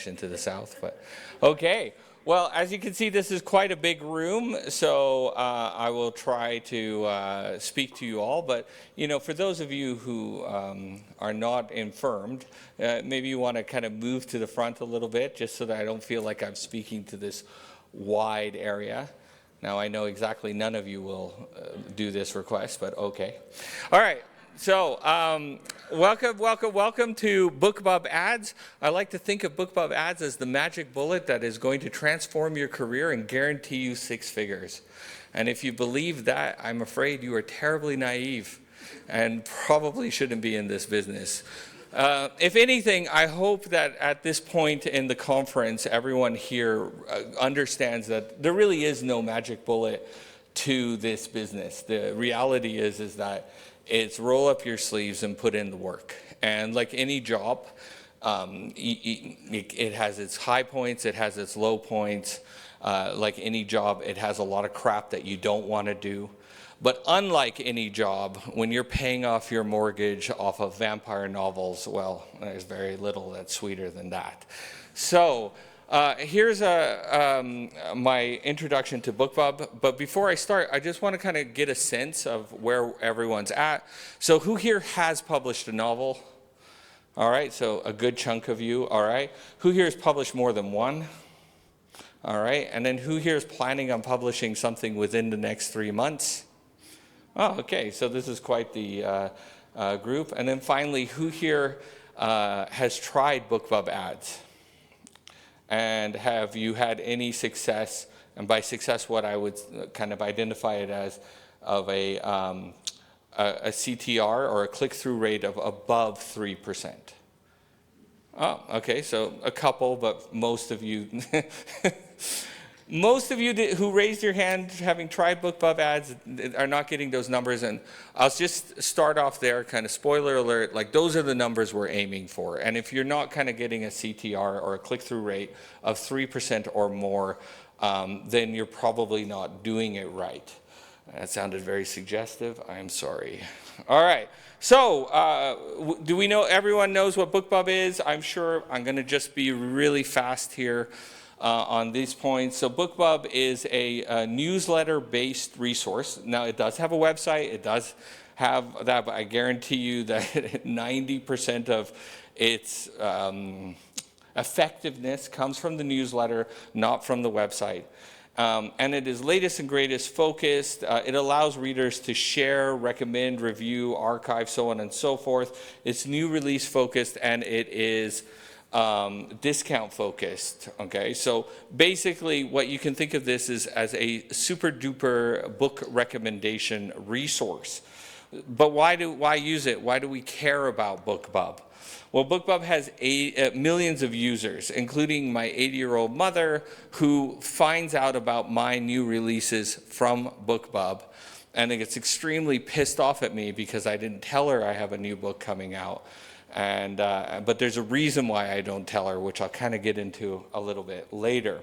to the south, but okay. Well, as you can see, this is quite a big room, so I will try to speak to you all. But, you know, for those of you who are not informed, maybe you want to kind of move to the front a little bit, just so that I don't feel like I'm speaking to this wide area. Now, I know exactly none of you will do this request, but okay. All right. So, welcome to BookBub Ads. I like to think of BookBub Ads as the magic bullet that is going to transform your career and guarantee you 6 figures. And if you believe that, I'm afraid you are terribly naive and probably shouldn't be in this business. If anything, I hope that at this point in the conference, everyone here understands that there really is no magic bullet to this business. The reality is that it's roll up your sleeves and put in the work. And like any job, it has its high points, it has its low points. Like any job, it has a lot of crap that you don't want to do. But unlike any job, when you're paying off your mortgage off of vampire novels, well, there's very little that's sweeter than that. So here's my introduction to BookBub. But before I start, I just want to kind of get a sense of where everyone's at. So who here has published a novel? All right, so a good chunk of you. All right. Who here has published more than one? All right. And then who here is planning on publishing something within the next 3 months? Oh, okay. So this is quite the group. And then finally, who here has tried BookBub Ads? And have you had any success? And by success, what I would kind of identify it as of a CTR or a click-through rate of above 3%. Oh, okay. So a couple, but most of you. Most of you who raised your hand having tried BookBub Ads are not getting those numbers, and I'll just start off there, kind of spoiler alert, like those are the numbers we're aiming for. And if you're not kind of getting a CTR or a click-through rate of 3% or more, then you're probably not doing it right. That sounded very suggestive. I'm sorry. All right. So do we know, everyone knows what BookBub is? I'm sure. I'm going to just be really fast here. On these points. So BookBub is a newsletter-based resource. Now it does have a website, it does have that, but I guarantee you that 90% of its effectiveness comes from the newsletter, not from the website. And it is latest and greatest focused. It allows readers to share, recommend, review, archive, so on and so forth. It's new release focused, and it is discount focused. Okay, so basically what you can think of this is as a super duper book recommendation resource. But why use it? Why do we care about BookBub? Well, BookBub has millions of users, including my 80-year-old mother, who finds out about my new releases from BookBub and gets extremely pissed off at me because I didn't tell her I have a new book coming out. And but there's a reason why I don't tell her, which I'll kind of get into a little bit later.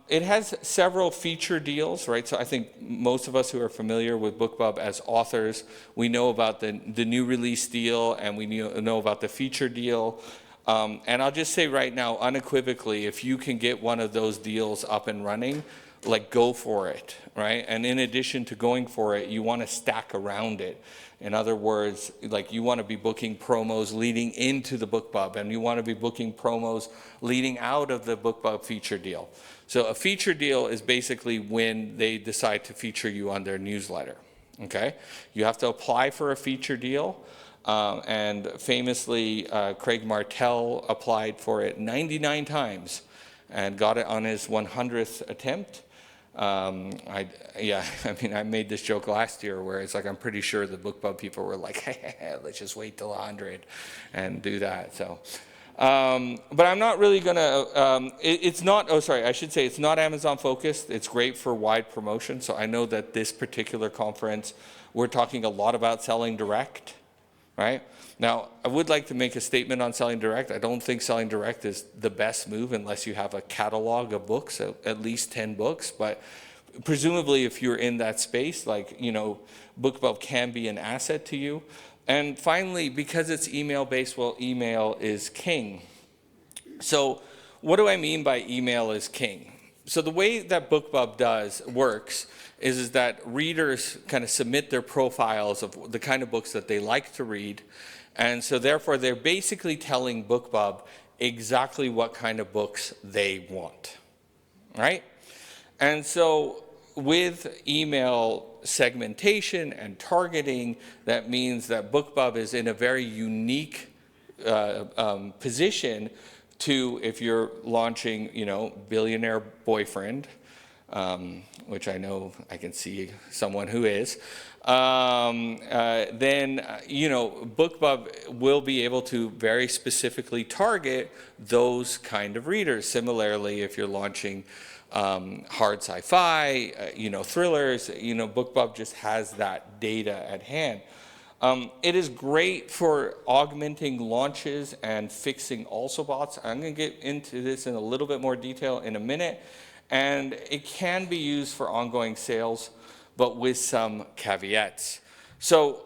It has several feature deals, right? So I think most of us who are familiar with BookBub as authors, we know about the new release deal, and we know about the feature deal. And I'll just say right now, unequivocally, if you can get one of those deals up and running, like go for it, right? And in addition to going for it, you want to stack around it. In other words, like you want to be booking promos leading into the BookBub, and you want to be booking promos leading out of the BookBub feature deal. So a feature deal is basically when they decide to feature you on their newsletter, okay? You have to apply for a feature deal, and famously, Craig Martelle applied for it 99 times and got it on his 100th attempt. I made this joke last year where it's like I'm pretty sure the BookBub people were like, hey, let's just wait till 100 and do that. So, but I'm not really gonna. It's not. Oh, sorry. I should say it's not Amazon focused. It's great for wide promotion. So I know that this particular conference, we're talking a lot about selling direct, right? Now, I would like to make a statement on selling direct. I don't think selling direct is the best move unless you have a catalog of books, at least 10 books. But presumably, if you're in that space, like, you know, BookBub can be an asset to you. And finally, because it's email-based, well, email is king. So what do I mean by email is king? So the way that BookBub works is that readers kind of submit their profiles of the kind of books that they like to read. And so therefore they're basically telling BookBub exactly what kind of books they want, right? And so with email segmentation and targeting, that means that BookBub is in a very unique position to, if you're launching, billionaire boyfriend, which I know I can see someone who is, then, BookBub will be able to very specifically target those kind of readers. Similarly, if you're launching hard sci-fi, thrillers, BookBub just has that data at hand. It is great for augmenting launches and fixing also bots. I'm going to get into this in a little bit more detail in a minute. And it can be used for ongoing sales, but with some caveats. So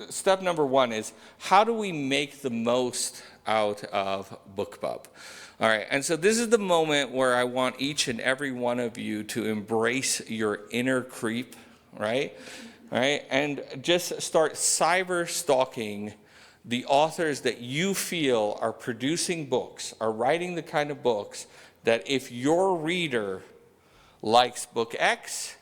step number one is, how do we make the most out of BookBub? All right, and so this is the moment where I want each and every one of you to embrace your inner creep, right? And just start cyber stalking the authors that you feel are producing books, are writing the kind of books that if your reader likes book X,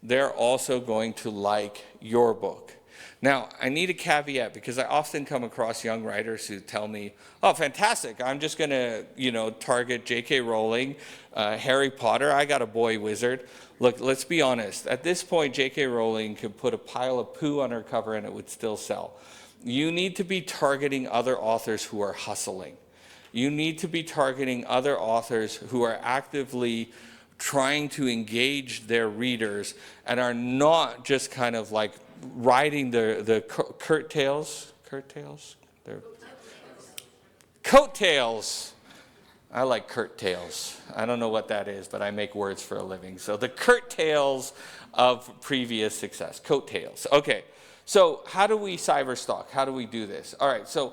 they're also going to like your book. Now, I need a caveat because I often come across young writers who tell me, oh, fantastic, I'm just going to, target J.K. Rowling, Harry Potter, I got a boy wizard. Look, let's be honest. At this point, J.K. Rowling could put a pile of poo on her cover and it would still sell. You need to be targeting other authors who are hustling. You need to be targeting other authors who are actively trying to engage their readers and are not just kind of like riding the coattails. I like curtails. I don't know what that is, but I make words for a living. So the curtails of previous success, coattails. Okay, so how do we cyber stalk? How do we do this? All right, so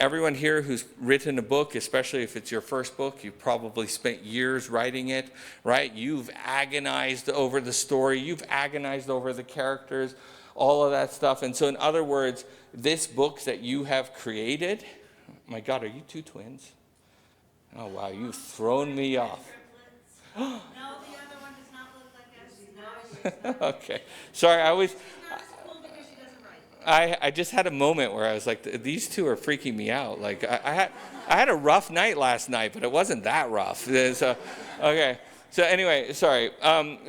everyone here who's written a book, especially if it's your first book, you've probably spent years writing it, right? You've agonized over the story, you've agonized over the characters, all of that stuff. And so in other words, this book that you have created, my God, are you two twins? Oh, wow, you've thrown me off. No, the other one does not look like us. No, Okay, sorry, I was... she's not as cool because she doesn't write. I just had a moment where I was like, these two are freaking me out. Like I had a rough night last night, but it wasn't that rough. So, okay. So anyway, sorry.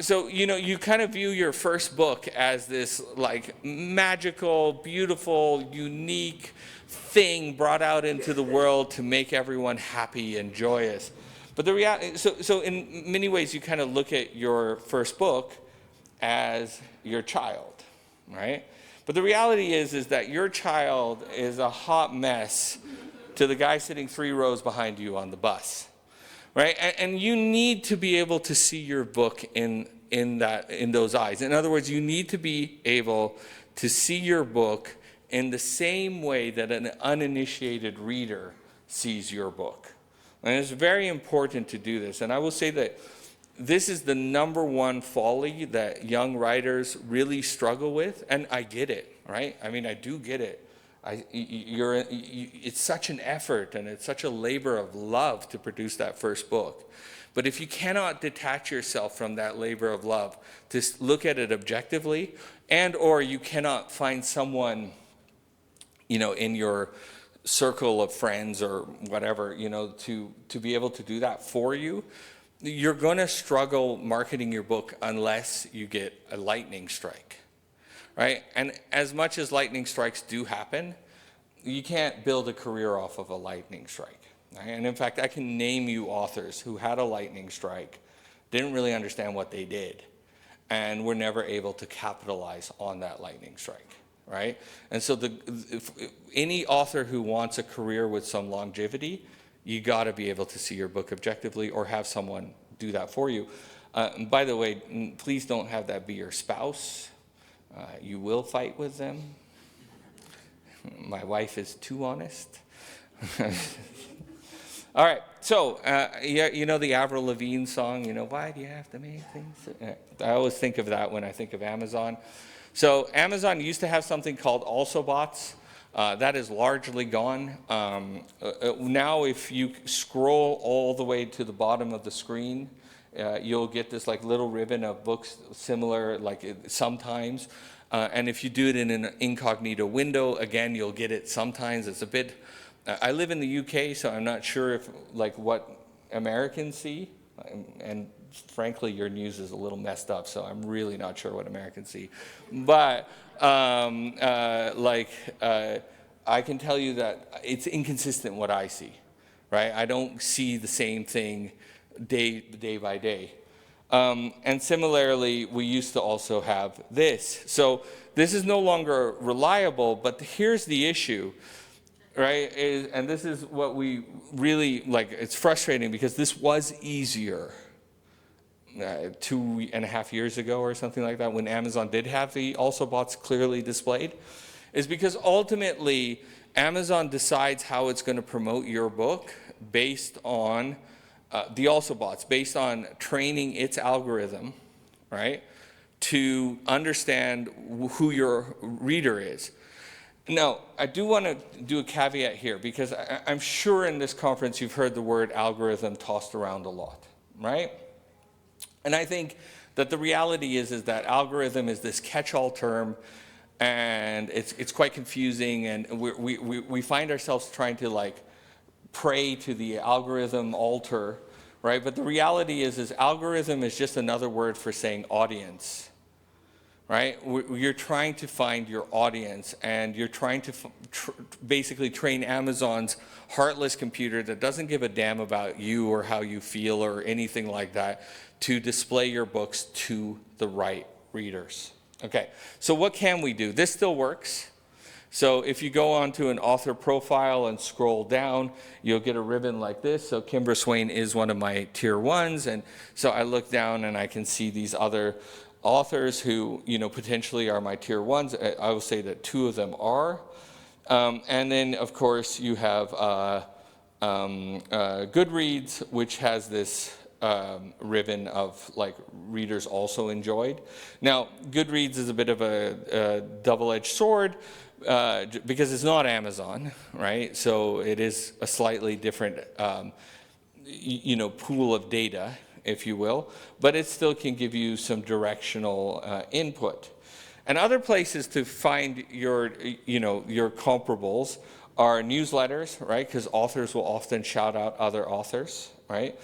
So you kind of view your first book as this like magical, beautiful, unique thing brought out into the world to make everyone happy and joyous. But the reality, so in many ways, you kind of look at your first book as your child, right? But the reality is that your child is a hot mess to the guy sitting 3 rows behind you on the bus, right? And you need to be able to see your book in those eyes. In other words, you need to be able to see your book in the same way that an uninitiated reader sees your book. And it's very important to do this. And I will say that this is the number one folly that young writers really struggle with, and I get it, right? I mean, I do get it. It's such an effort and it's such a labor of love to produce that first book. But if you cannot detach yourself from that labor of love to look at it objectively, and or you cannot find someone, in your circle of friends or whatever, to be able to do that for you, you're going to struggle marketing your book unless you get a lightning strike, right? And as much as lightning strikes do happen, you can't build a career off of a lightning strike. Right? And in fact, I can name you authors who had a lightning strike, didn't really understand what they did, and were never able to capitalize on that lightning strike, right? And so any author who wants a career with some longevity, you got to be able to see your book objectively or have someone do that for you. And by the way, please don't have that be your spouse. You will fight with them. My wife is too honest. All right, so yeah, you know the Avril Lavigne song, why do you have to make things? I always think of that when I think of Amazon. So Amazon used to have something called also bots. That is largely gone. Now if you scroll all the way to the bottom of the screen, you'll get this like little ribbon of books similar, sometimes. And if you do it in an incognito window, again, you'll get it sometimes. It's a bit, I live in the UK, so I'm not sure if what Americans see. And frankly, your news is a little messed up, so I'm really not sure what Americans see. But I can tell you that it's inconsistent what I see, right? I don't see the same thing day by day. And similarly, we used to also have this. So this is no longer reliable, but here's the issue, right? And this is what we really, it's frustrating because this was easier 2.5 years ago or something like that, when Amazon did have the also bots clearly displayed, is because ultimately Amazon decides how it's going to promote your book based on the also bots, based on training its algorithm, right, to understand who your reader is. Now, I do want to do a caveat here, because I'm sure in this conference you've heard the word algorithm tossed around a lot, right? And I think that the reality is that algorithm is this catch-all term, and it's quite confusing, and we find ourselves trying to pray to the algorithm altar, right? But the reality is algorithm is just another word for saying audience, right? You're trying to find your audience, and you're trying to basically train Amazon's heartless computer that doesn't give a damn about you or how you feel or anything like that, to display your books to the right readers. Okay, so what can we do? This still works. So if you go onto an author profile and scroll down, you'll get a ribbon like this. So Kimbra Swain is one of my tier 1s, and so I look down and I can see these other authors who potentially are my tier 1s. I will say that 2 of them are. And then of course you have Goodreads, which has this ribbon of readers also enjoyed. Now, Goodreads is a bit of a double-edged sword because it's not Amazon, right? So it is a slightly different, pool of data, if you will, but it still can give you some directional input. And other places to find your comparables are newsletters, right? Because authors will often shout out other authors, right?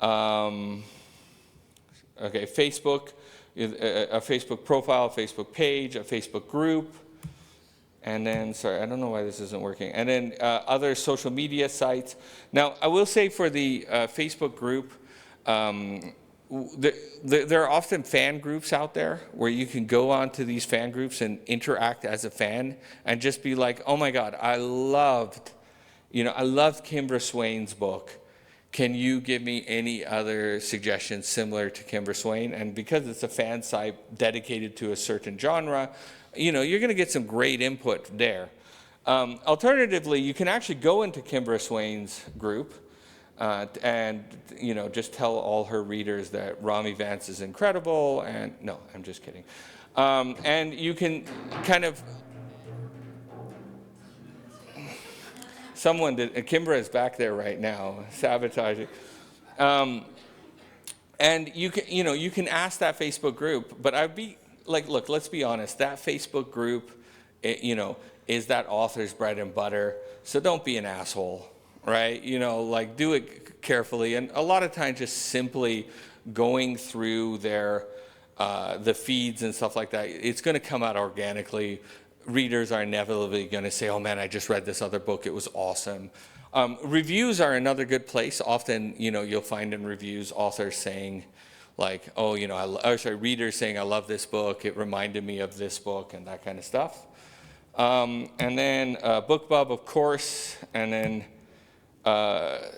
Okay, Facebook, a Facebook profile, a Facebook page, a Facebook group, and then, sorry, I don't know why this isn't working, and then other social media sites. Now, I will say for the Facebook group, there are often fan groups out there where you can go onto these fan groups and interact as a fan and just be like, oh my God, I loved Kimbra Swain's book. Can you give me any other suggestions similar to Kimbra Swain? And because it's a fan site dedicated to a certain genre, you're going to get some great input there. Alternatively, you can actually go into Kimbra Swain's group and just tell all her readers that Ramy Vance is incredible. And no, I'm just kidding. And you can kind of. Someone did. Kimbra is back there right now, sabotaging. And you can ask that Facebook group, but I'd be like, look, let's be honest. That Facebook group, is that author's bread and butter. So don't be an asshole, right? Do it carefully. And a lot of times, just simply going through their the feeds and stuff like that, it's going to come out organically. Readers are inevitably going to say, oh man, I just read this other book, it was awesome. Reviews are another good place. Often, you'll find in reviews authors saying readers saying, I love this book, it reminded me of this book, and that kind of stuff. And then BookBub, of course, and then,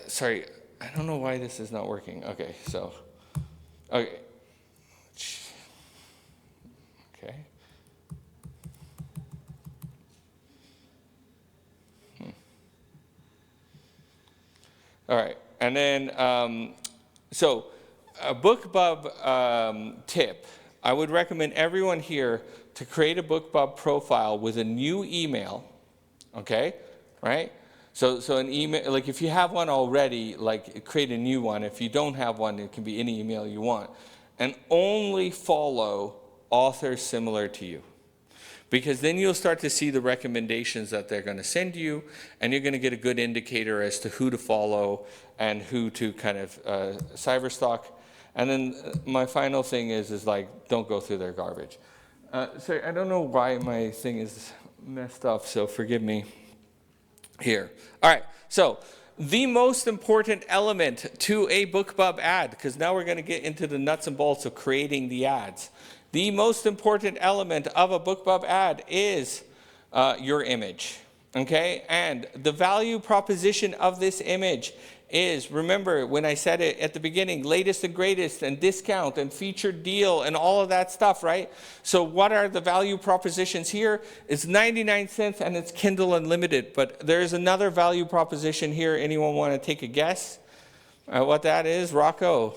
sorry, I don't know why this is not working. Okay, so, okay. Okay. All right. And then, so a BookBub tip. I would recommend everyone here to create a BookBub profile with a new email, okay, right? So an email, like if you have one already, like create a new one. If you don't have one, it can be any email you want. And only follow authors similar to you. Because then you'll start to see the recommendations that they're going to send you, and you're going to get a good indicator as to who to follow and who to kind of cyberstalk. And then my final thing is like, don't go through their garbage. So I don't know why my thing is messed up, so forgive me here. All right, so the most important element to a BookBub ad, because now we're going to get into the nuts and bolts of creating the ads. The most important element of a BookBub ad is your image, okay? And the value proposition of this image is, remember when I said it at the beginning, latest and greatest and discount and featured deal and all of that stuff, right? So what are the value propositions here? It's 99 cents and it's Kindle Unlimited, but there's another value proposition here. Anyone want to take a guess what that is? Rocco?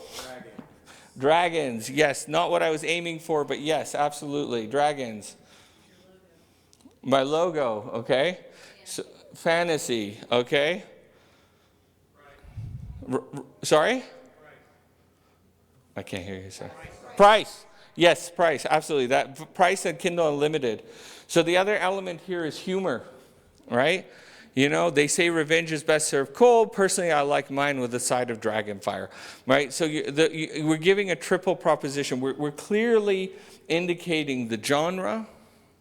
Dragons, yes, not what I was aiming for, but yes, absolutely, dragons. My logo, okay. So, fantasy, okay. Sorry? I can't hear you, sir. Price, yes, price, absolutely. That price and Kindle Unlimited. So the other element here is humor, right? You know, they say revenge is best served cold. Personally, I like mine with a side of dragon fire, right? So we're giving a triple proposition. We're clearly indicating the genre,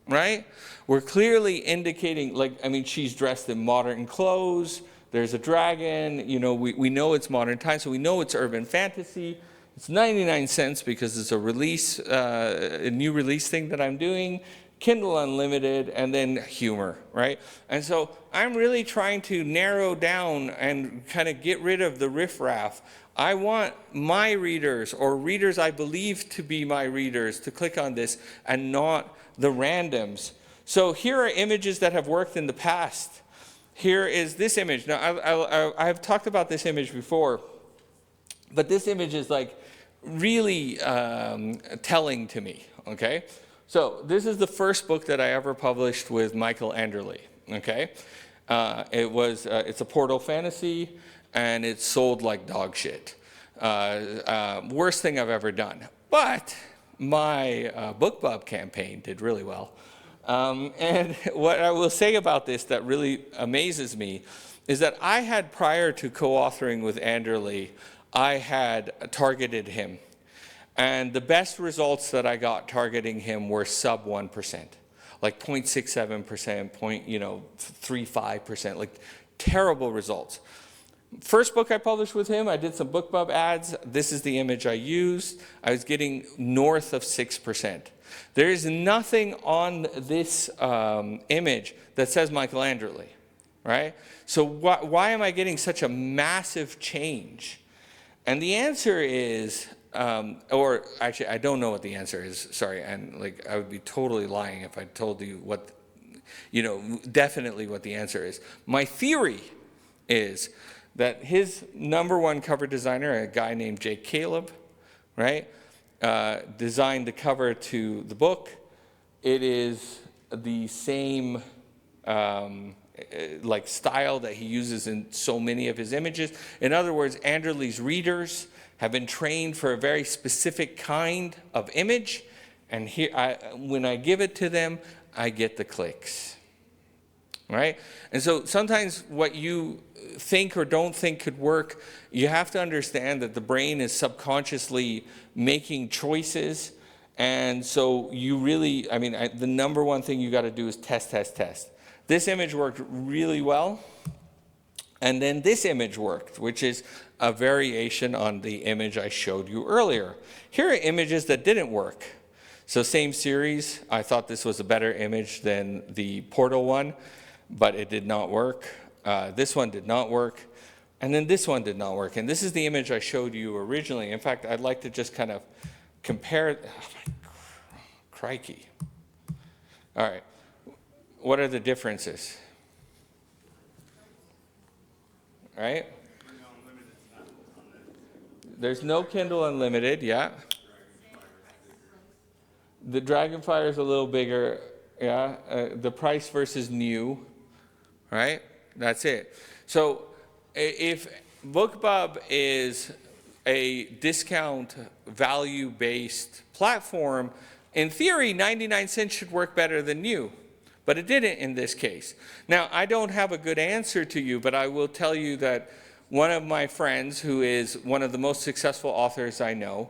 right? We're clearly indicating, like, I mean, she's dressed in modern clothes. There's a dragon. You know, we know it's modern times, so we know it's urban fantasy. It's 99 cents because it's a release, a new release thing that I'm doing. Kindle Unlimited, and then humor, right? And so I'm really trying to narrow down and kind of get rid of the riffraff. I want my readers, or readers I believe to be my readers, to click on this and not the randoms. So here are images that have worked in the past. Here is this image. Now, I've talked about this image before, but this image is like really telling to me, okay? So this is the first book that I ever published with Michael Anderle, okay? It's a Portal fantasy, and it sold like dog shit. Worst thing I've ever done. But my BookBub campaign did really well. And what I will say about this that really amazes me is that I had, prior to co-authoring with Anderle, I had targeted him. And the best results that I got targeting him were sub 1%, like 0.67%, 0.35%, like terrible results. First book I published with him, I did some BookBub ads. This is the image I used. I was getting north of 6%. There is nothing on this image that says Michael Anderle, right? So why am I getting such a massive change? And the answer is, or actually, I don't know what the answer is, sorry, and like I would be totally lying if I told you what, definitely what the answer is. My theory is that his #1 cover designer, a guy named Jake Caleb, right, designed the cover to the book. It is the same like style that he uses in so many of his images. In other words, Anderle's readers have been trained for a very specific kind of image, and here, when I give it to them, I get the clicks, right? And so sometimes what you think or don't think could work, you have to understand that the brain is subconsciously making choices, and so you really, I mean, the #1 thing you got to do is test, test, test. This image worked really well. And then this image worked, which is a variation on the image I showed you earlier. Here are images that didn't work. So same series, I thought this was a better image than the Portal one, but it did not work. This one did not work. And then this one did not work. And this is the image I showed you originally. In fact, I'd like to just kind of compare, crikey. All right, what are the differences? Right? There's no Kindle Unlimited, yeah. The Dragonfire is a little bigger, yeah. The price versus new, right? That's it. So if BookBub is a discount value-based platform, in theory, 99 cents should work better than new. But it didn't in this case. Now, I don't have a good answer to you, but I will tell you that one of my friends, who is one of the most successful authors I know,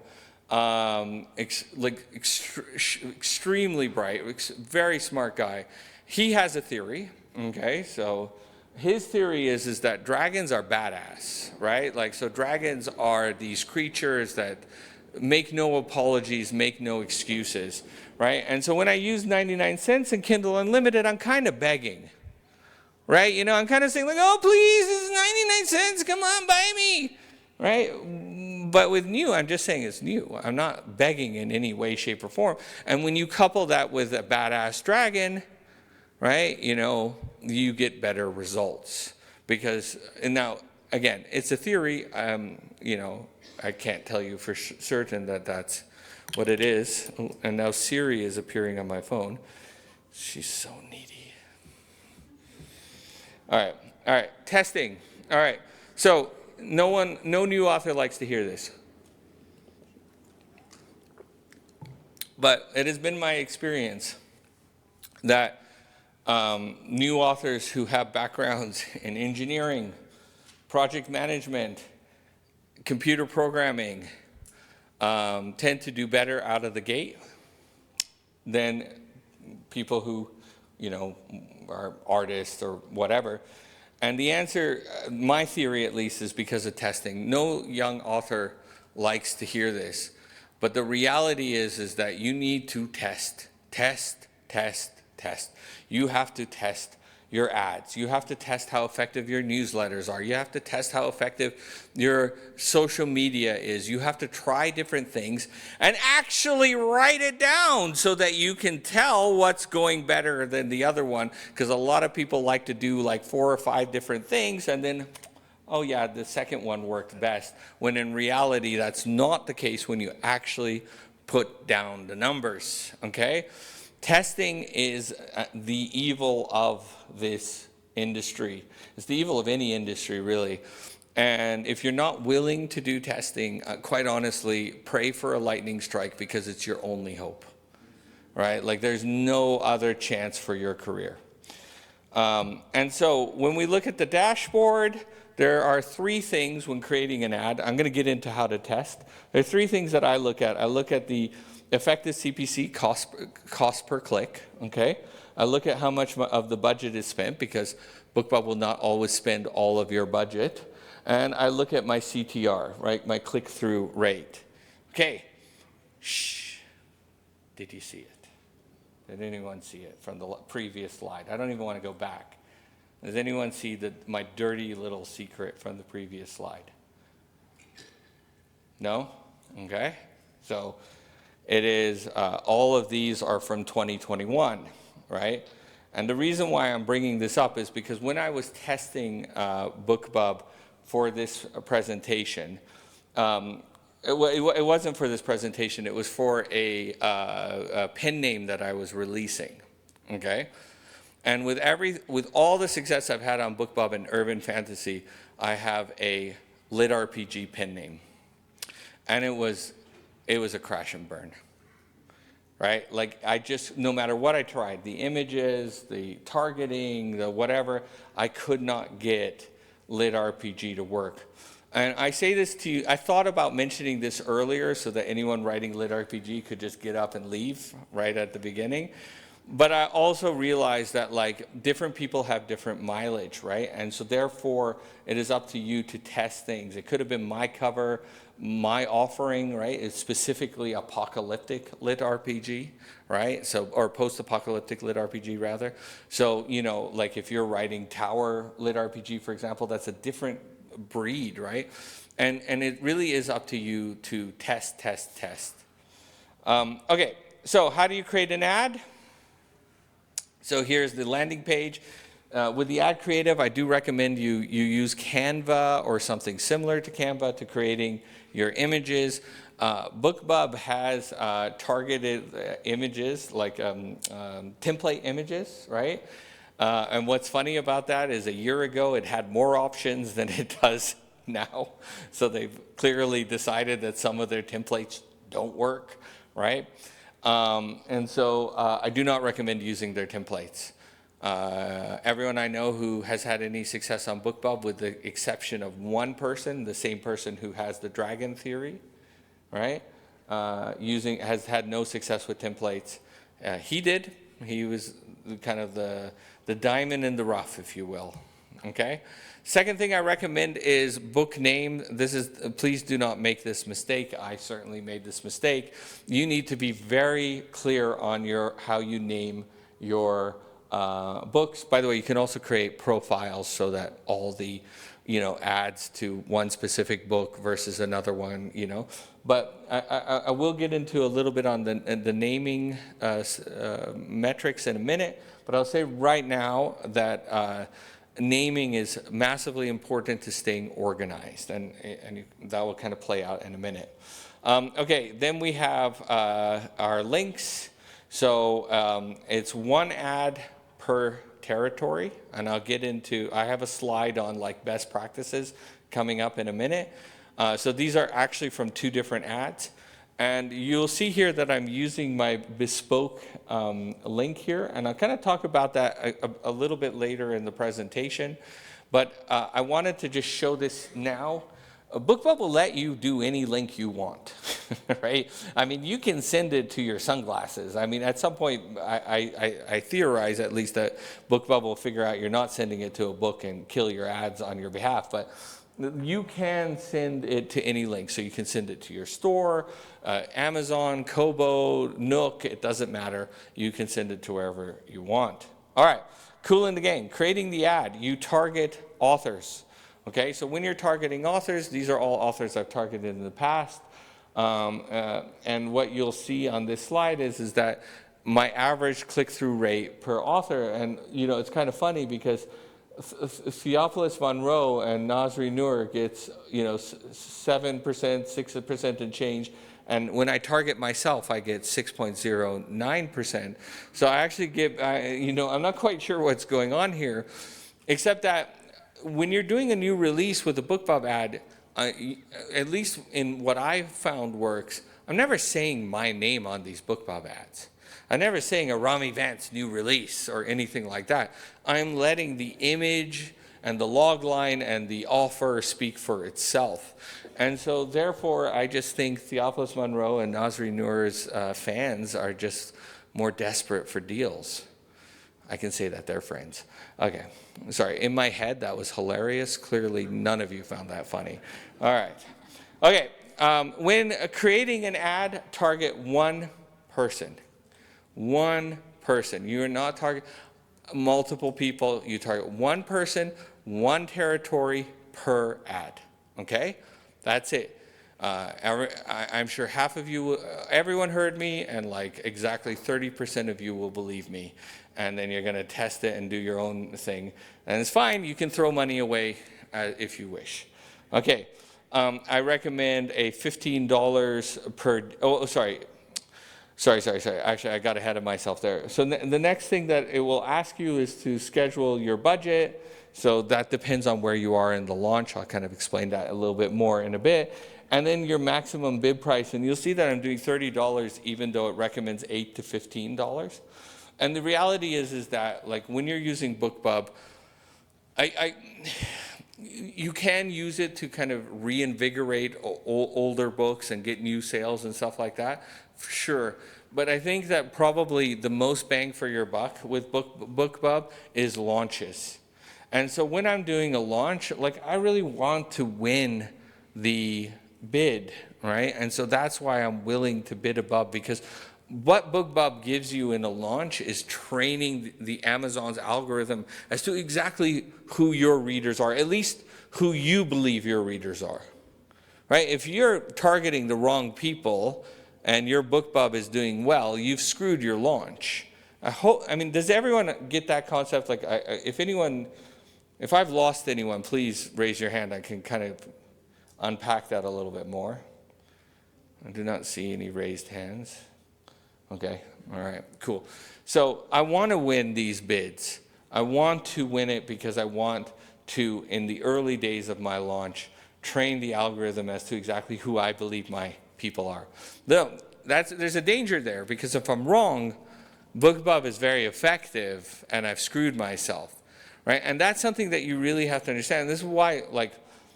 extremely bright, very smart guy, he has a theory, okay? So his theory is that dragons are badass, right? Like, so dragons are these creatures that make no apologies, make no excuses, right? And so when I use 99 cents and Kindle Unlimited, I'm kind of begging, right? You know, I'm kind of saying like, oh, please, this is 99 cents, come on, buy me, right? But with new, I'm just saying it's new. I'm not begging in any way, shape, or form. And when you couple that with a badass dragon, right, you know, you get better results. Because, and now, again, it's a theory, you know, I can't tell you for certain that that's what it is. And now Siri is appearing on my phone. She's so needy. All right, testing. All right, so no new author likes to hear this. But it has been my experience that new authors who have backgrounds in engineering, project management, computer programming, tend to do better out of the gate than people who, you know, are artists or whatever. And the answer, my theory at least, is because of testing. No young author likes to hear this, but the reality is that you need to test. You have to test your ads. You have to test how effective your newsletters are. You have to test how effective your social media is. You have to try different things and actually write it down so that you can tell what's going better than the other one. Because a lot of people like to do like 4 or 5 different things and then, oh yeah, the second one worked best. When in reality, that's not the case when you actually put down the numbers, okay? Testing is the evil of this industry. It's the evil of any industry, really. And if you're not willing to do testing, quite honestly, pray for a lightning strike because it's your only hope, right? Like there's no other chance for your career. And so when we look at the dashboard, there are 3 things when creating an ad. I'm going to get into how to test. There are 3 things that I look at. I look at the effective CPC, cost per click, okay? I look at how much of the budget is spent because BookBub will not always spend all of your budget. And I look at my CTR, right, my click-through rate. Okay, shh, did you see it? Did anyone see it from the previous slide? I don't even want to go back. Does anyone see my dirty little secret from the previous slide? No? Okay, so it is, all of these are from 2021, right? And the reason why I'm bringing this up is because when I was testing BookBub for this presentation, it wasn't for this presentation, it was for a pen name that I was releasing, okay? And with all the success I've had on BookBub and urban fantasy, I have a lit RPG pen name. And it was a crash and burn, right? Like no matter what I tried, the images, the targeting, the whatever, I could not get lit RPG to work. And I say this to you, I thought about mentioning this earlier so that anyone writing lit RPG could just get up and leave right at the beginning. But I also realized that like different people have different mileage, right? And so therefore it is up to you to test things. It could have been my cover, my offering, right? It's specifically apocalyptic lit RPG, right? So, or post-apocalyptic lit RPG rather. So, you know, like if you're writing tower lit RPG, for example, that's a different breed, right? And it really is up to you to test. Okay, so how do you create an ad? So here's the landing page. With the ad creative, I do recommend you use Canva or something similar to Canva to creating your images. BookBub has targeted images, like template images, right? And what's funny about that is a year ago it had more options than it does now. So they've clearly decided that some of their templates don't work, right? And so I do not recommend using their templates. Everyone I know who has had any success on BookBub, with the exception of one person, the same person who has the dragon theory, right? Has had no success with templates. He did. He was kind of the diamond in the rough, if you will. Okay. Second thing I recommend is book name. Please do not make this mistake. I certainly made this mistake. You need to be very clear on how you name your books. By the way, you can also create profiles so that all the ads to one specific book versus another one, But I will get into a little bit on the naming metrics in a minute. But I'll say right now that naming is massively important to staying organized, and that will kind of play out in a minute. Okay, then we have our links. So it's one ad per territory, and I have a slide on like best practices coming up in a minute. So these are actually from 2 different ads, and you'll see here that I'm using my bespoke link here, and I'll kind of talk about that a little bit later in the presentation, but I wanted to just show this now. BookBub will let you do any link you want, right? I mean, you can send it to your sunglasses. I mean, at some point, I theorize at least that BookBub will figure out you're not sending it to a book and kill your ads on your behalf, but you can send it to any link. So you can send it to your store, Amazon, Kobo, Nook, it doesn't matter. You can send it to wherever you want. All right, cool in the game. Creating the ad, you target authors. Okay, so when you're targeting authors, these are all authors I've targeted in the past. And what you'll see on this slide is that my average click-through rate per author, and it's kind of funny because Theophilus Monroe and Nasri Noor gets 7%, 6% and change, and when I target myself, I get 6.09%. So I actually get, I'm not quite sure what's going on here, except that when you're doing a new release with a BookBub ad, at least in what I found works, I'm never saying my name on these BookBub ads. I'm never saying a Ramy Vance new release or anything like that. I'm letting the image and the log line and the offer speak for itself. And so therefore, I just think Theophilus Monroe and Nasri Noor's fans are just more desperate for deals. I can say that they're friends. Okay, sorry, in my head that was hilarious. Clearly none of you found that funny. All right. Okay, when creating an ad, target one person. One person. You are not targeting multiple people. You target one person, one territory per ad. Okay? That's it. I'm sure half of you, everyone heard me, and like exactly 30% of you will believe me. And then you're going to test it and do your own thing. And it's fine. You can throw money away if you wish. Okay. I recommend a $15 per, sorry. Actually, I got ahead of myself there. So the next thing that it will ask you is to schedule your budget. So that depends on where you are in the launch. I'll kind of explain that a little bit more in a bit. And then your maximum bid price. And you'll see that I'm doing $30 even though it recommends $8 to $15. And the reality is that like when you're using BookBub, you can use it to kind of reinvigorate older books and get new sales and stuff like that, for sure. But I think that probably the most bang for your buck with BookBub is launches. And so when I'm doing a launch, like I really want to win the bid, right? And so that's why I'm willing to bid above, because what BookBub gives you in a launch is training the Amazon's algorithm as to exactly who your readers are, at least who you believe your readers are, right? If you're targeting the wrong people and your BookBub is doing well, you've screwed your launch. I mean, does everyone get that concept? Like, if I've lost anyone, please raise your hand. I can kind of unpack that a little bit more. I do not see any raised hands. Okay, all right, cool. So I want to win these bids. I want to win it because I want to, in the early days of my launch, train the algorithm as to exactly who I believe my people are. Now, there's a danger there, because if I'm wrong, BookBub is very effective and I've screwed myself, right? And that's something that you really have to understand. This is why, like,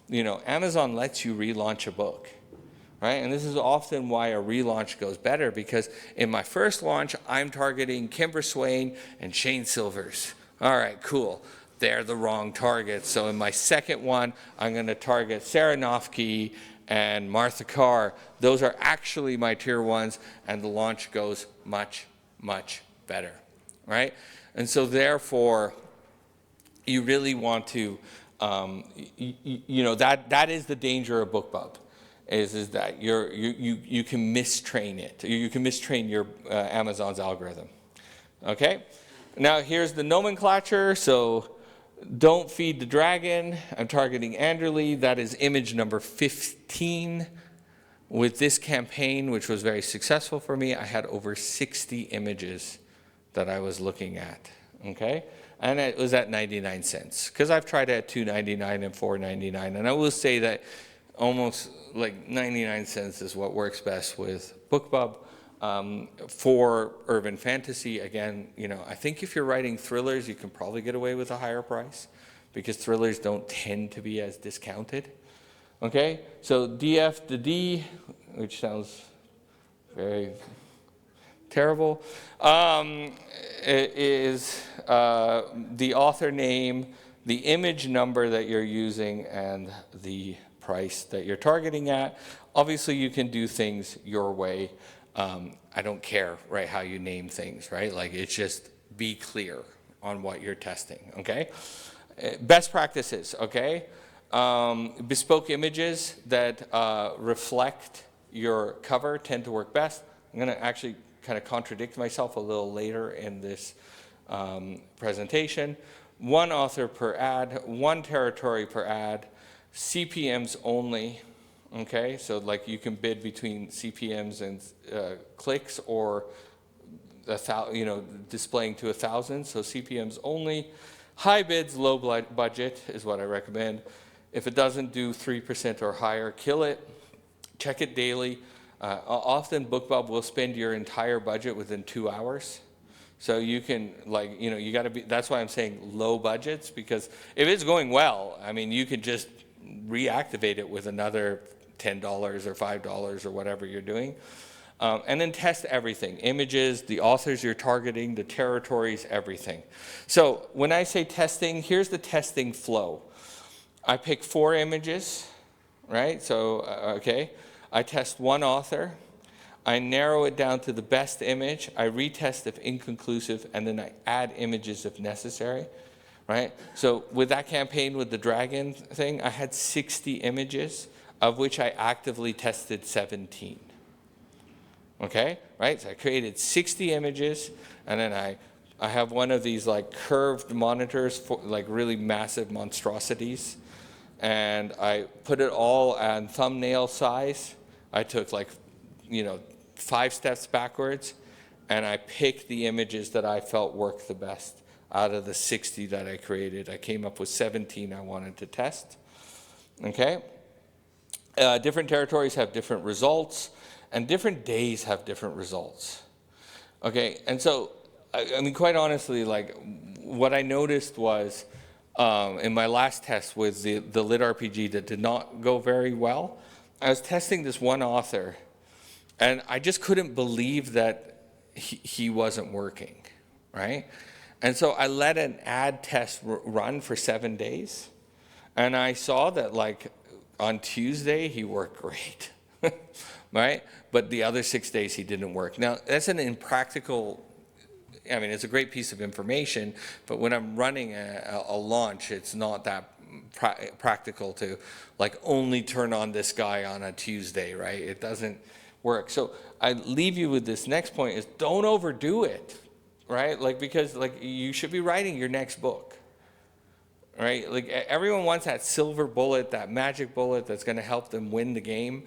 you know, Amazon lets you relaunch a book, right? And this is often why a relaunch goes better, because in my first launch, I'm targeting Kimber Swain and Shane Silvers. All right, cool. They're the wrong targets. So in my second one, I'm going to target Sarah Noffke and Martha Carr. Those are actually my tier ones, and the launch goes much, much better, right? And so therefore, you really want to, you know, that is the danger of BookBub, is that you can mistrain it. You can mistrain your Amazon's algorithm, okay? Now here's the nomenclature. So don't feed the dragon. I'm targeting Anderley. That is image number 15. With this campaign, which was very successful for me, I had over 60 images that I was looking at, okay? And it was at 99 cents, because I've tried it at $2.99 and $4.99. And I will say that almost like 99 cents is what works best with BookBub. For urban fantasy, again, you know, I think if you're writing thrillers, you can probably get away with a higher price, because thrillers don't tend to be as discounted. Okay, so DF to D, which sounds very terrible, is the author name, the image number that you're using, and the price that you're targeting at. Obviously, you can do things your way. I don't care, right, how you name things, right? Like, it's just be clear on what you're testing, okay? Best practices, okay? Bespoke images that reflect your cover tend to work best. I'm going to actually kind of contradict myself a little later in this presentation. One author per ad, one territory per ad, CPMs only. Okay, so like you can bid between CPMs and clicks, or displaying to 1,000. So CPMs only. High bids, low budget is what I recommend. If it doesn't do 3% or higher, kill it. Check it daily. Often BookBub will spend your entire budget within 2 hours. So you can, like, you know, you got to be. That's why I'm saying low budgets, because if it's going well, I mean, you can just reactivate it with another $10 or $5 or whatever you're doing. And then test everything. Images, the authors you're targeting, the territories, everything. So when I say testing, here's the testing flow. I pick 4 images, right? So, okay. I test one author. I narrow it down to the best image. I retest if inconclusive, and then I add images if necessary, right? So with that campaign with the dragon thing, I had 60 images, of which I actively tested 17. Okay, right? So I created 60 images, and then I have one of these like curved monitors for like really massive monstrosities, and I put it all on thumbnail size. I took like, 5 steps backwards, and I picked the images that I felt worked the best out of the 60 that I created. I came up with 17 I wanted to test. Okay. Different territories have different results, and different days have different results. Okay, and so, I mean, quite honestly, like, what I noticed was, in my last test with the lit RPG that did not go very well, I was testing this one author, and I just couldn't believe that he wasn't working, right? And so I let an ad test run for 7 days, and I saw that, like, on Tuesday, he worked great, right? But the other 6 days, he didn't work. Now, that's an impractical, I mean, it's a great piece of information, but when I'm running a launch, it's not that practical to, like, only turn on this guy on a Tuesday, right? It doesn't work. So I leave you with this next point is don't overdo it, right? Like, because, like, you should be writing your next book, right? Like everyone wants that silver bullet, that magic bullet that's going to help them win the game.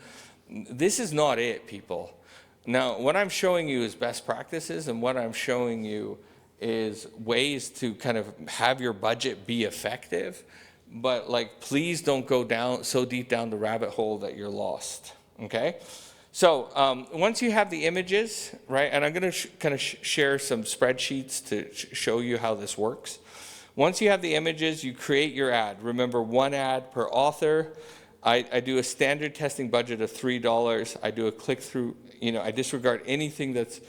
This is not it, people. Now, what I'm showing you is best practices, and what I'm showing you is ways to kind of have your budget be effective, but like, please don't go down so deep down the rabbit hole that you're lost, okay? So once you have the images, right, and I'm going to kind of share some spreadsheets to show you how this works. Once you have the images, you create your ad. Remember, one ad per author. I do a standard testing budget of $3. I do a click-through, I disregard anything that's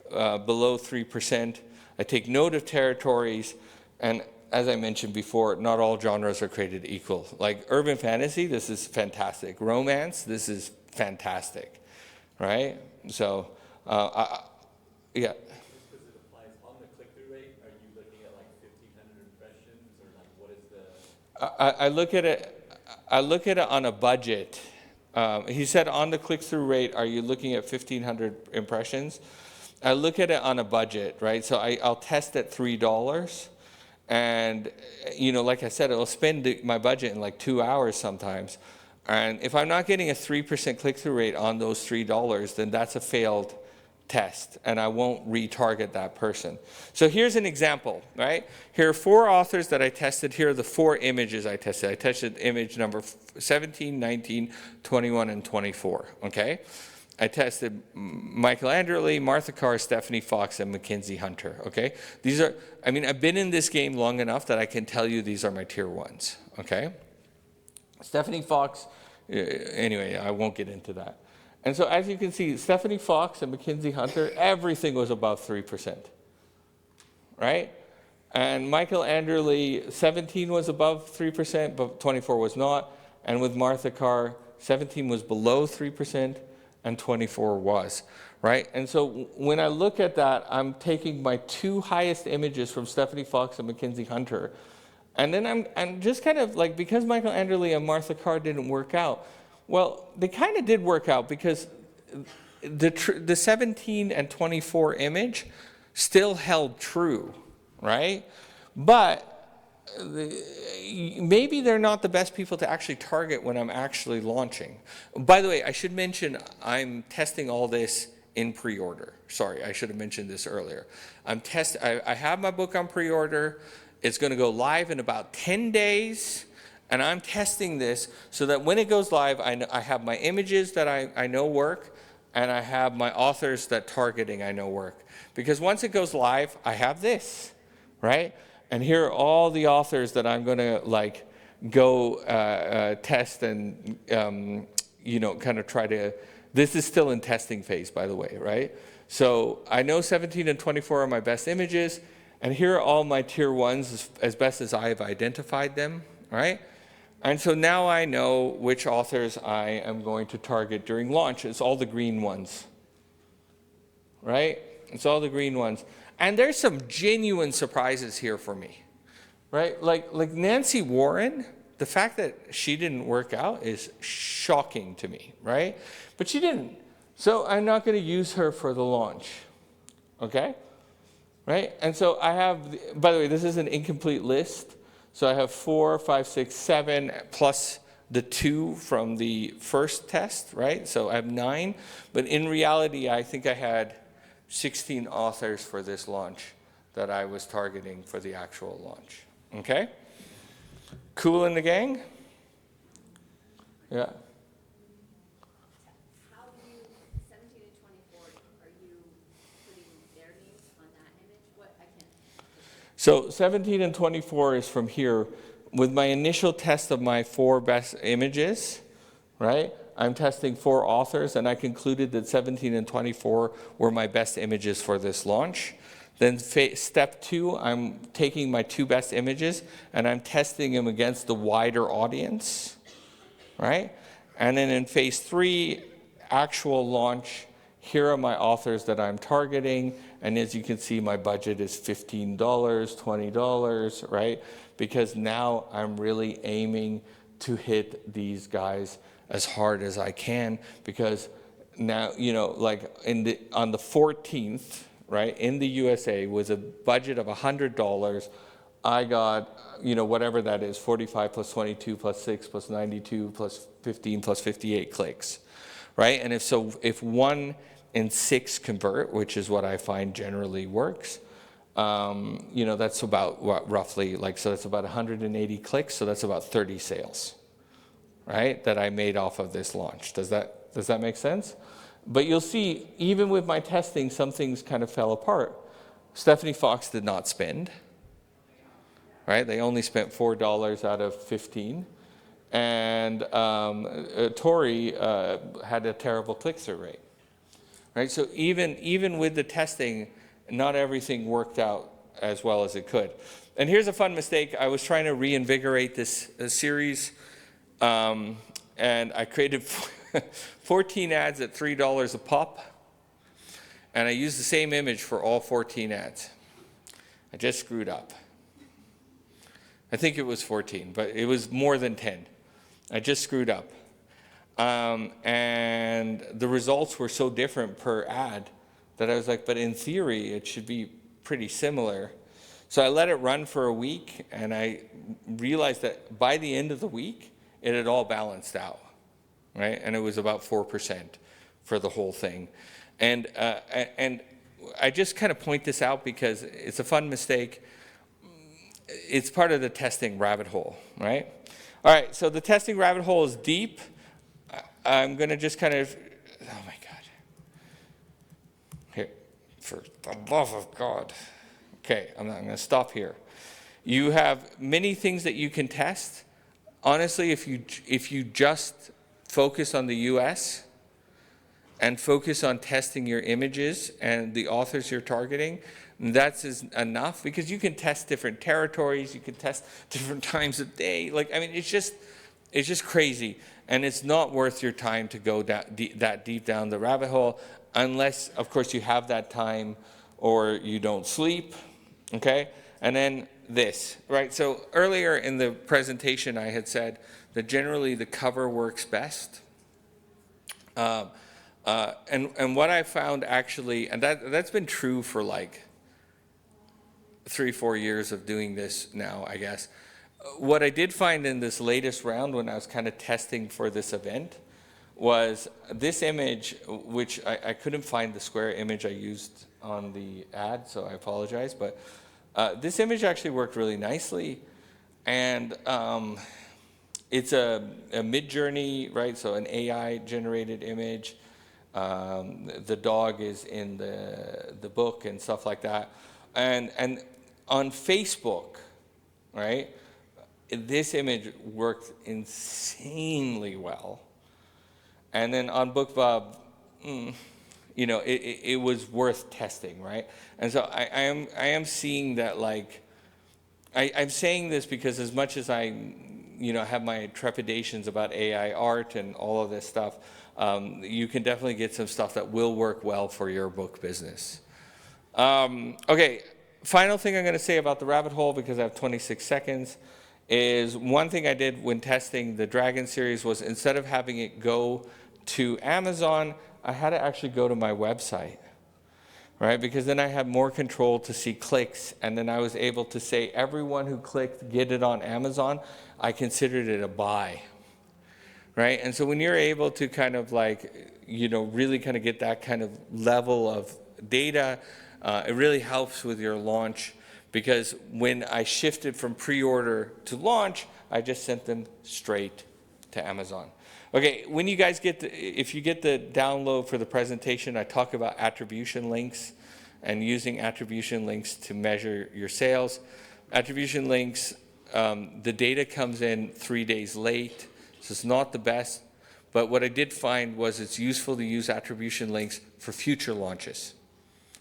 below 3%. I take note of territories, and as I mentioned before, not all genres are created equal. Like urban fantasy, this is fantastic. Romance, this is fantastic, right? So, yeah. Just because it applies on the click-through rate, are you looking at like 1,500 impressions, or like what is the? I look at it on a budget. He said on the click-through rate, are you looking at 1,500 impressions? I look at it on a budget, right? So I'll test at $3. And, like I said, it'll spend my budget in like 2 hours sometimes. And if I'm not getting a 3% click-through rate on those $3, then that's a failed test, and I won't retarget that person. So here's an example, right? Here are 4 authors that I tested. Here are the 4 images I tested. I tested image number 17, 19, 21, and 24, okay? I tested Michael Anderle, Martha Carr, Stephanie Fox, and Mackenzie Hunter, okay? These are, I've been in this game long enough that I can tell you these are my tier 1s, okay? Stephanie Fox, anyway, I won't get into that. And so as you can see, Stephanie Fox and Mackenzie Hunter, everything was above 3%, right? And Michael Anderle, 17 was above 3%, but 24 was not. And with Martha Carr, 17 was below 3%, and 24 was, right? And so when I look at that, I'm taking my 2 highest images from Stephanie Fox and Mackenzie Hunter, and then I'm just kind of like, because Michael Anderle and Martha Carr didn't work out, well, they kind of did work out, because the 17 and 24 image still held true, right? But maybe they're not the best people to actually target when I'm actually launching. By the way, I should mention I'm testing all this in pre-order. Sorry, I should have mentioned this earlier. I have my book on pre-order. It's going to go live in about 10 days. And I'm testing this so that when it goes live, I have my images that I know work, and I have my authors that targeting I know work. Because once it goes live, I have this, right? And here are all the authors that I'm going to like go test and, kind of try to, this is still in testing phase, by the way, right? So I know 17 and 24 are my best images, and here are all my tier 1s as best as I have identified them, right? And so now I know which authors I am going to target during launch. It's all the green ones, right? It's all the green ones. And there's some genuine surprises here for me, right? Like Nancy Warren, the fact that she didn't work out is shocking to me, right? But she didn't. So I'm not going to use her for the launch, okay? Right? And so I have, by the way, this is an incomplete list. So I have 4, 5, 6, 7, plus the 2 from the first test, right? So I have 9. But in reality, I think I had 16 authors for this launch that I was targeting for the actual launch. Okay? Cool in the gang? Yeah. How do you, 17 and 24, are you putting their names on that image? What, I can't. So 17 and 24 is from here. With my initial test of my 4 best images, right? I'm testing 4 authors, and I concluded that 17 and 24 were my best images for this launch. Then step 2, I'm taking my 2 best images, and I'm testing them against the wider audience, right? And then in phase 3, actual launch, here are my authors that I'm targeting, and as you can see, my budget is $15, $20, right? Because now I'm really aiming to hit these guys as hard as I can, because now, like on the 14th, right, in the USA was a budget of $100. I got, whatever that is, 45 plus 22 plus 6 plus 92 plus 15 plus 58 clicks, right? And if 1 in 6 convert, which is what I find generally works, that's about what, roughly, so that's about 180 clicks, so that's about 30 sales, right, that I made off of this launch. Does that make sense? But you'll see, even with my testing, some things kind of fell apart. Stephanie Fox did not spend, right? They only spent $4 out of 15. And Tori had a terrible click-through rate, right? So even with the testing, not everything worked out as well as it could. And here's a fun mistake. I was trying to reinvigorate this series, and I created 14 ads at $3 a pop, and I used the same image for all 14 ads. I just screwed up. I think it was 14, but it was more than 10. I just screwed up. And the results were so different per ad that I was like, but in theory, it should be pretty similar. So I let it run for a week, and I realized that by the end of the week, it had all balanced out, right? And it was about 4% for the whole thing. And I just kind of point this out because it's a fun mistake. It's part of the testing rabbit hole, right? All right, so the testing rabbit hole is deep. I'm going to just kind of, oh my God. Here, for the love of God. Okay, I'm going to stop here. You have many things that you can test. Honestly, if you just focus on the US and focus on testing your images and the authors you're targeting, that's enough, because you can test different territories, you can test different times of day. It's just crazy, and it's not worth your time to go that deep down the rabbit hole, unless, of course, you have that time or you don't sleep, okay? And then this, right? So earlier in the presentation, I had said that generally the cover works best. And what I found actually, and that's been true for 3-4 years of doing this now, I guess. What I did find in this latest round when I was kind of testing for this event was this image, which I couldn't find the square image I used on the ad, so I apologize, but this image actually worked really nicely. And it's a mid-journey, right? So an AI generated image. The dog is in the book and stuff like that. And on Facebook, right, this image worked insanely well. And then on BookBub, it was worth testing, right? And so I am seeing that, I'm saying this because as much as I, have my trepidations about AI art and all of this stuff, you can definitely get some stuff that will work well for your book business. Okay, final thing I'm going to say about the rabbit hole, because I have 26 seconds, is one thing I did when testing the Dragon series was, instead of having it go to Amazon, I had to actually go to my website, right? Because then I had more control to see clicks, and then I was able to say, everyone who clicked, get it on Amazon, I considered it a buy, right? And so when you're able to kind of really kind of get that kind of level of data, it really helps with your launch, because when I shifted from pre-order to launch, I just sent them straight to Amazon. Okay, when you guys if you get the download for the presentation, I talk about attribution links and using attribution links to measure your sales. Attribution links, the data comes in 3 days late, so it's not the best. But what I did find was it's useful to use attribution links for future launches,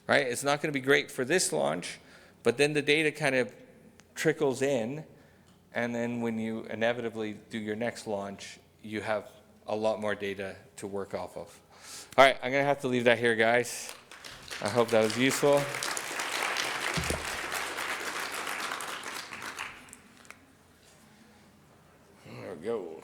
right? It's not going to be great for this launch, but then the data kind of trickles in, and then when you inevitably do your next launch, you have a lot more data to work off of. All right, I'm going to have to leave that here, guys. I hope that was useful. There we go.